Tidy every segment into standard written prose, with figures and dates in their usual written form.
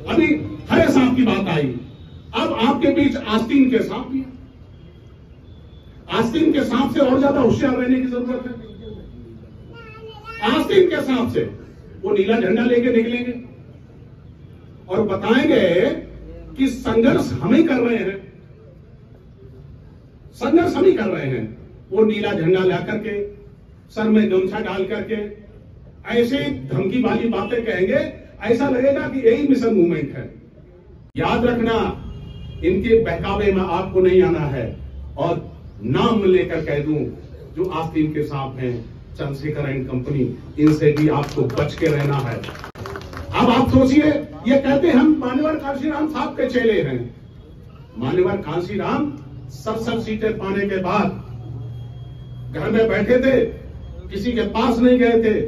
अभी हरे सांप की बात आई, अब आपके बीच आस्तीन के सांप भी है। आस्तीन के सांप से और ज्यादा होशियार रहने की जरूरत है। आस्तीन के सांप से वो नीला झंडा लेके निकलेंगे और बताएंगे कि संघर्ष हम ही कर रहे हैं, संघर्ष हम ही कर रहे हैं। वो नीला झंडा ला करके सर में गमछा डाल करके ऐसे धमकी वाली बातें कहेंगे, ऐसा लगेगा कि यही मिशन मूवमेंट है। याद रखना, इनके बहकावे में आपको नहीं आना है। और नाम लेकर कह दूं, जो आस्तीन के सांप हैं, चंद्रशेखर एंड कंपनी, इनसे भी आपको बच के रहना है। अब आप सोचिए, ये कहते हैं हम मान्यवर कांशीराम साहब के चेले हैं। मान्यवर कांशीराम 70 सीटें पाने के बाद घर में बैठे थे, किसी के पास नहीं गए थे।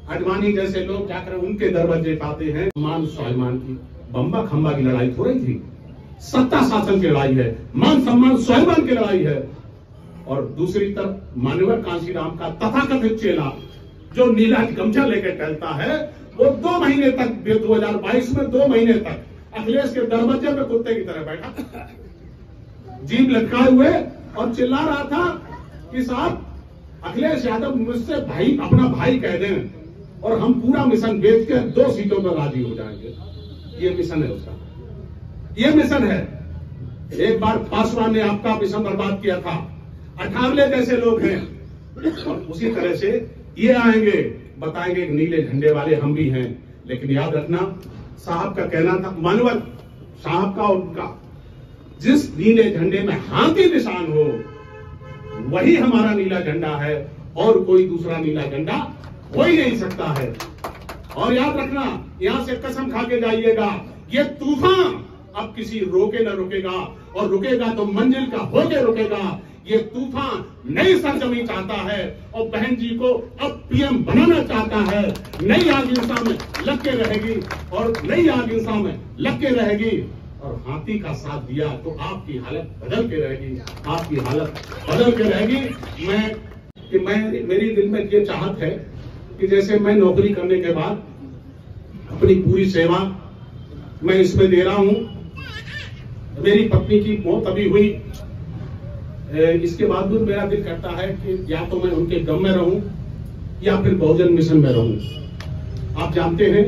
अडवाणी जैसे लोग जाकर उनके दरवाजे पाते हैं। मान स्वाभिमान की बम्बा खंबा की लड़ाई हो रही थी, सत्ता शासन की लड़ाई है, मान सम्मान स्वाभिमान की लड़ाई है। और दूसरी तरफ मान्यवर कांशीराम का तथाकथित चेला जो नीला गमछा लेकर टहलता है, वो 2 महीने तक 2022 में 2 महीने तक अखिलेश के दरवाजे पे कुत्ते की तरह बैठा, जीभ लटकाए हुए, और चिल्ला रहा था कि साहब अखिलेश यादव मुझसे भाई, अपना भाई कह दें और हम पूरा मिशन बेच के 2 सीटों पर राजी हो जाएंगे। ये मिशन है उसका, ये मिशन है। एक बार पासवान ने आपका मिशन बर्बाद किया था, अठावले जैसे लोग हैं, और उसी तरह से ये आएंगे, बताएंगे कि नीले झंडे वाले हम भी हैं। लेकिन याद रखना, साहब का कहना था, मानवर साहब का, उनका, जिस नीले झंडे में हाथी निशान हो वही हमारा नीला झंडा है, और कोई दूसरा नीला झंडा हो ही नहीं सकता है। और याद रखना, यहां से कसम खा के जाइएगा, ये तूफान अब किसी रोके न रुकेगा, और रुकेगा तो मंजिल का होके रुकेगा। ये तूफान नई सरजमी चाहता है, और बहन जी को अब पीएम बनाना चाहता है। नई आग इंसान में लग के रहेगी, और नई आग इंसान में लग के रहेगी, और हाथी का साथ दिया तो आपकी हालत बदल के रहेगी, आपकी हालत बदल के रहेगी। मेरी दिल में ये चाहत है कि जैसे मैं नौकरी करने के बाद अपनी पूरी सेवा मैं इसमें दे रहा हूं। मेरी पत्नी की मौत अभी हुई, इसके बाद भी मेरा दिल करता है कि या तो मैं उनके गम में रहूं या फिर बहुजन मिशन में रहूं। आप जानते हैं,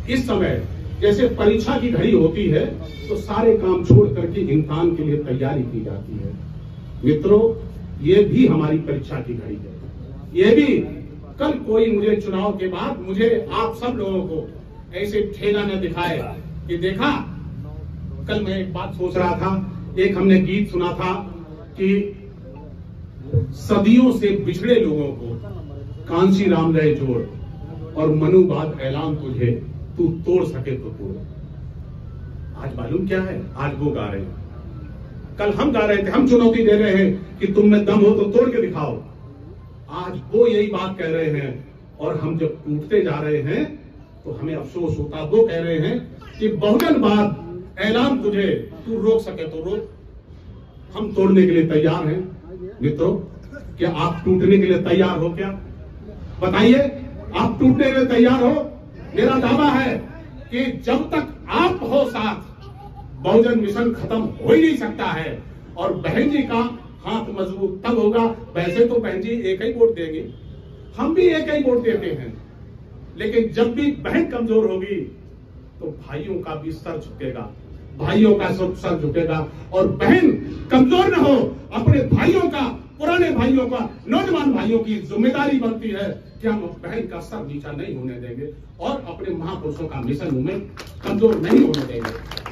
इस समय जैसे परीक्षा की घड़ी होती है तो सारे काम छोड़ करके इंसान के लिए तैयारी की जाती है। मित्रों, ये भी हमारी परीक्षा की घड़ी है। ये भी कल कोई मुझे चुनाव के बाद मुझे आप सब लोगों को ऐसे ठेला न दिखाए कि देखा, कल मैं एक बात सोच रहा था, एक हमने गीत सुना था कि सदियों से बिछड़े लोगों को कांशीराम रहे जोड़, और मनुवाद ऐलान तुझे, तू तोड़ सके तो तोड़। आज मालूम क्या है, आज वो गा रहे हैं, कल हम गा रहे थे, हम चुनौती दे रहे हैं कि तुम में दम हो तो तोड़ के दिखाओ। आज वो यही बात कह रहे हैं, और हम जब टूटते जा रहे हैं तो हमें अफसोस होता। वो कह रहे हैं कि बहुजनवाद ऐलान तुझे, तू रोक सके तो रोक। हम तोड़ने के लिए तैयार हैं। मित्रों, क्या आप टूटने के लिए तैयार हो? क्या बताइए, आप टूटने के लिए तैयार हो? मेरा दावा है कि जब तक आप हो साथ, बहुजन मिशन खत्म हो ही नहीं सकता है। और बहन जी का हाथ मजबूत तब होगा। वैसे तो बहन जी एक ही वोट देंगे, हम भी एक ही वोट देते हैं, लेकिन जब भी बहन कमजोर होगी तो भाइयों का भी सर झुकेगा, भाइयों का सर झुकेगा। और बहन कमजोर न हो, अपने भाइयों का, पुराने भाइयों का, नौजवान भाइयों की जिम्मेदारी बनती है कि हम बहन का सर नीचा नहीं होने देंगे और अपने महापुरुषों का मिशन में कमजोर नहीं होने देंगे।